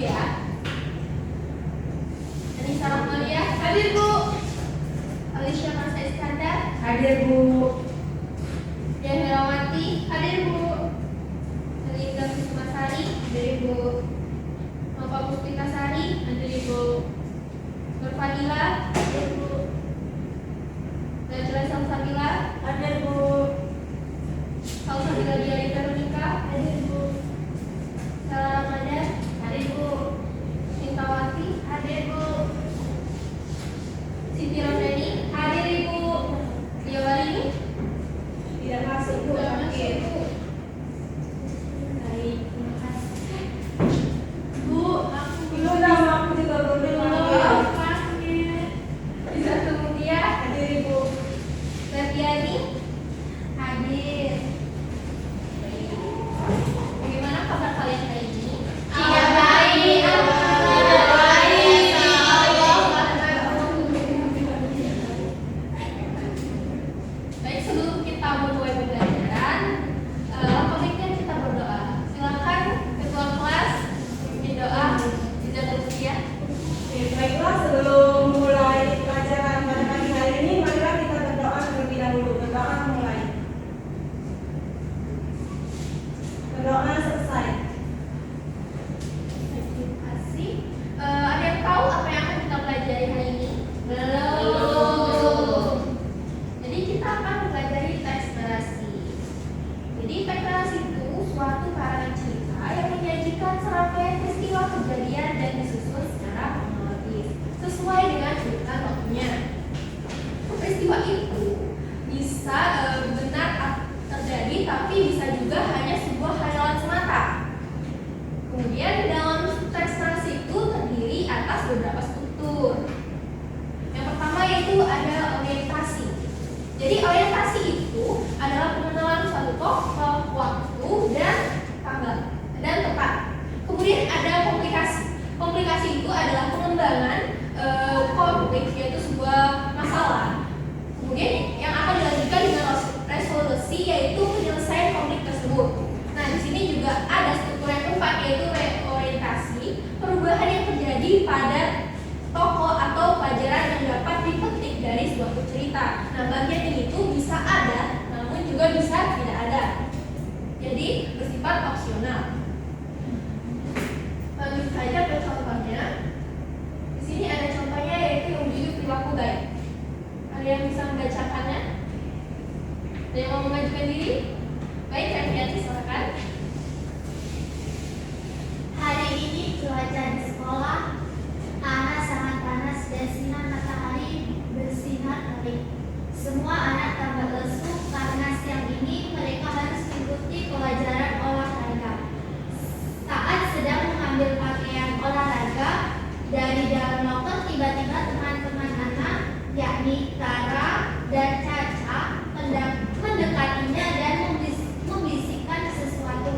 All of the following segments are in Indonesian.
ya. Anissa Rahmalia, hadir Bu. Alicia Marsa Iskandar, Hadir Bu. Dian Herawati, hadir Bu. Linda Kusumasari, hadir Bu. Nova Puspita Sari, hadir Bu. Nur Fadila, hadir Bu. Najla Salsabila, Hadir Bu. Salsabila Diari Veronica, Hadir Bu. Sala Ramadan, Hadir Bu. Sintawati, Hadir Bu. Siti Roseni, hadir Ibu. Lia Warini, Tidak masuk Bu. tidak masuk Bu. Baik, terima kasih. Bu, aku Ibu nama aku juga belum bisa kemudian Hadir Ibu. Latiani hadir. Bagaimana kabar kalian hari ini? Iya, baik. Alhamdulillah. Baik, sebelum kita memulai pembelajaran, pemimpin kita berdoa. Silakan ketua kelas pimpin doa. Bisa terus ya. Oke, baiklah, sebelum mulai pelajaran pada pagi hari ini, marilah kita berdoa terlebih dahulu. Berdoa mulai. Berdoa selesai. Terima kasih. Ada yang tahu apa yang akan kita pelajari hari ini? Belum. Jadi kita akan mempelajari teks narasi. Jadi teks narasi itu suatu karangan cerita yang menyajikan serangkaian peristiwa kejadian dan disusun secara kronologis sesuai dengan urutan waktunya. Peristiwa itu bisa benar terjadi, tapi bisa juga hanya sebuah khayalan semata. Kemudian dalam teks narasi itu terdiri atas beberapa struktur. Yang pertama yaitu ada orientasi. Jadi orientasi itu adalah pengenalan suatu tokoh, waktu, dan tanggal dan tempat. Kemudian ada komplikasi. Komplikasi itu adalah pengembangan konflik, yaitu sebuah masalah. Kemudian yang akan dilanjutkan dengan resolusi, yaitu penyelesaian konflik tersebut. Nah, di sini juga ada struktur yang keempat, yaitu reorientasi, perubahan yang terjadi pada tokoh atau pelajaran yang dapat dipetik dari suatu cerita. Nah, bagian ini tuh bisa ada, namun juga bisa tidak ada. Jadi bersifat opsional. Lanjut saja ke contohnya. Di sini ada contohnya, yaitu yang berjudul perilaku baik. Ada yang bisa membacakannya? Ada yang mau mengajukan diri? Baik, Febrianti, silakan. Hari ini cuaca di sekolah karena sangat panas dan sinar matahari bersinar terik. Semua anak tambah lesu karena siang ini mereka harus mengikuti pelajaran olahraga. Saat sedang mengambil pakaian olahraga, dari dalam loker tiba-tiba teman-teman anak, yakni Tara dan Caca, mendekatinya dan membisikkan sesuatu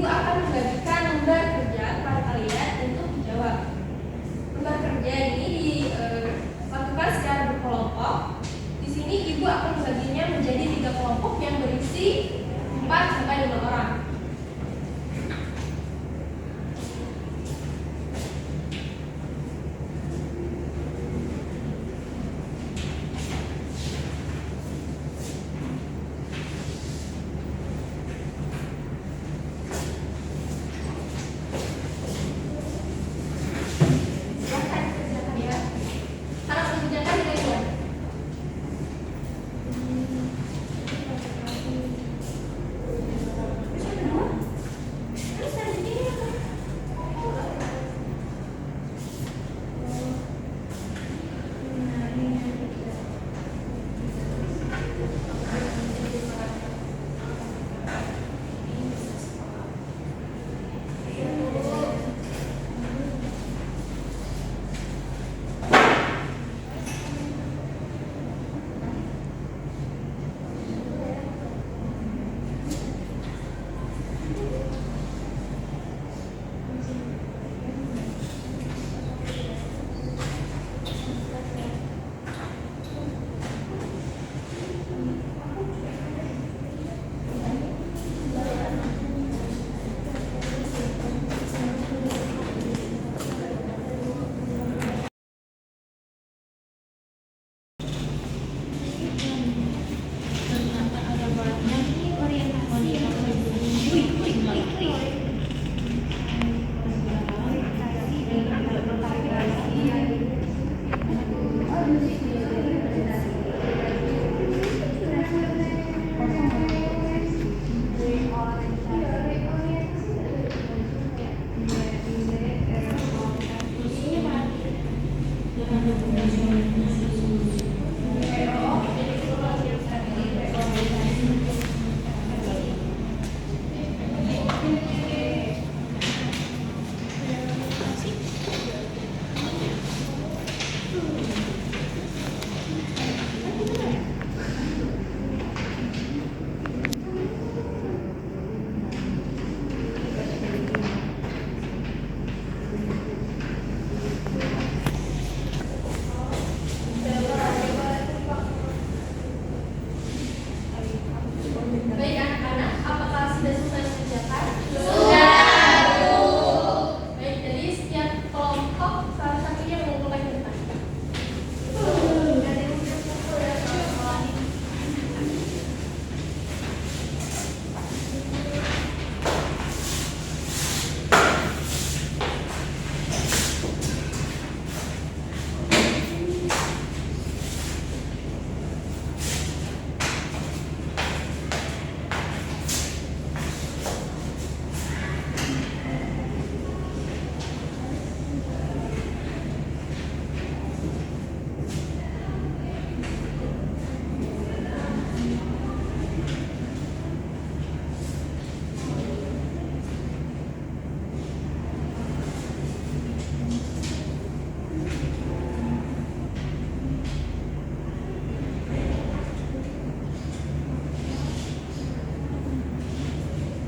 akan membagikan lembar kerja kepada kalian untuk dijawab. Lembar kerja ini dilakukan secara berkelompok. Di sini ibu akan membaginya menjadi 3 kelompok yang berisi 4 sampai 5 orang. Silahkan kerjakan ya. Harus mengerjakan dengan kuat. Baik anak-anak, apakah sudah selesai mengerjakan? Baik, jadi setiap kelompok salah satunya mengumpulkan ke depan.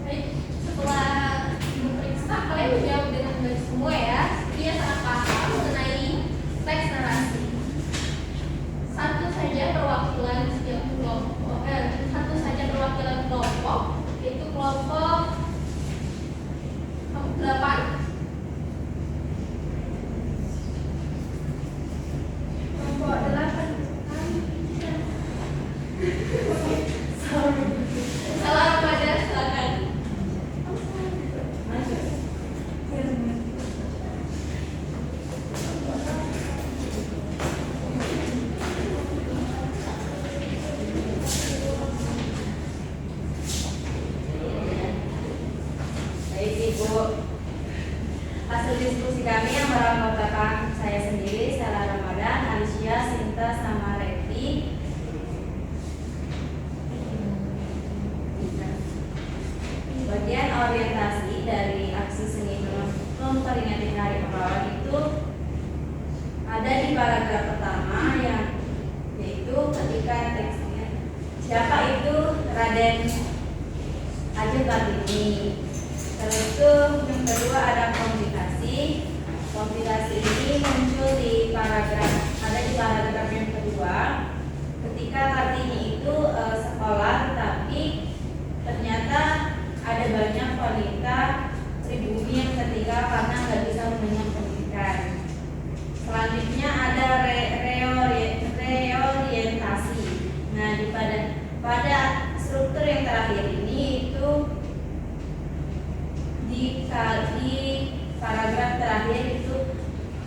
Baik, setelah ibu periksa, kalian menjawab dengan baik semua ya. Dia sangat paham mengenai teks narasi. Satu saja perwakilan setiap kelompok, satu saja perwakilan kelompok, yaitu kelompok 8. Kelompok 8. Salah remaja, silakan. Baik Ibu, hasil diskusi kami yang beranggotakan saya sendiri, Stella Ramadan, Alicia, Sinta, sama Revi. Bagian orientasi dari aksi seni memperingati Hari Pahlawan itu ada di paragraf pertama yang yaitu ketika teksnya siapa itu Raden Ajeng Kartini. kedua ada komplikasi. Komplikasi ini muncul di paragraf yang kedua. Ketika Kartini itu sekolah, tetapi ternyata ada banyak wanita pribumi yang tertinggal karena nggak bisa mengenyam pendidikan. Selanjutnya ada reorientasi. Nah, pada struktur yang terakhir ini itu di paragraf terakhir itu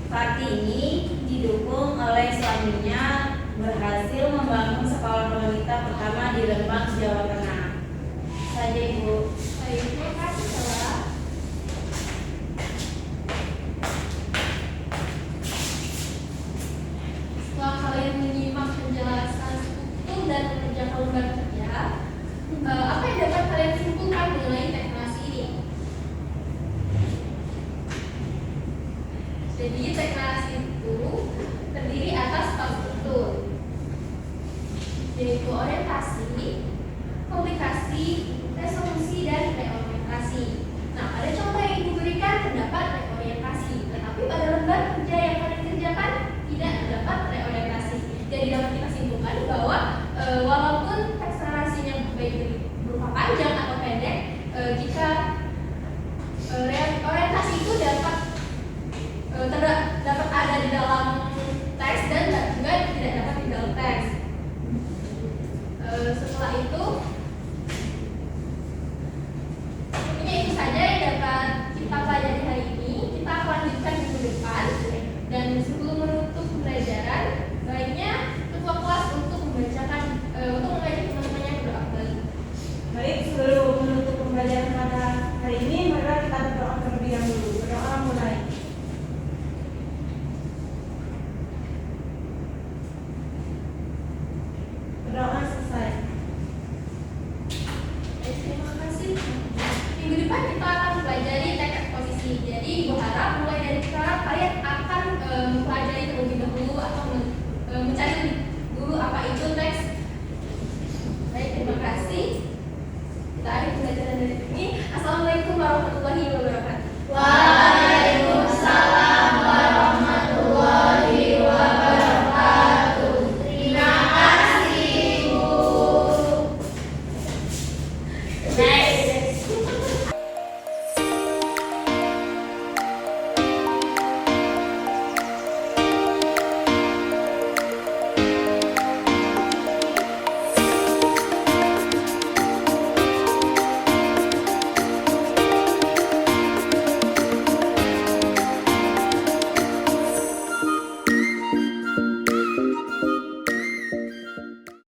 Kartini didukung oleh suaminya berhasil membangun sekolah wanita pertama di Rembang, Jawa Tengah. Saja Ibu. Baik, terima kasih Sheila. Setelah kalian menyimak penjelasan struktur dan mengerjakan lembar kerja, apa yang dapat kalian simpulkan mengenai teknasi ini? Jadi teknasi itu terdiri atas 4 struktur, yaitu orientasi, komunikasi, resolusi, dan reorientasi. Nah, pada contoh yang Ibu berikan terdapat reorientasi, tetapi pada lembar kerja yang kalian kerjakan tidak terdapat reorientasi. Jadi dapat kita simpulkan bahwa walaupun teks narasinya baik berupa panjang atau pendek, jika orientasi itu dapat ada di dalam teks dan juga tidak dapat di dalam teks. Setelah itu, sepertinya itu saja yang dapat kita pelajari hari ini. Kita akan lanjutkan minggu depan. Dan sebelum menutup pembelajaran, baiknya ketua kelas untuk mengajak teman-temannya berdoa kembali. Baik, sebelum menutup pembelajaran pada hari ini, maka kita berdoa terlebih dahulu. Berdoa mulai. Berdoa selesai. Terima kasih. Minggu depan kita akan mempelajari teks eksposisi. Jadi Ibu harap mulai dari sekarang kalian akan mempelajari terlebih dahulu atau mencari dulu apa itu teks. Baik, terima kasih. Kita akhiri pembelajaran dari sini. Assalamualaikum warahmatullahi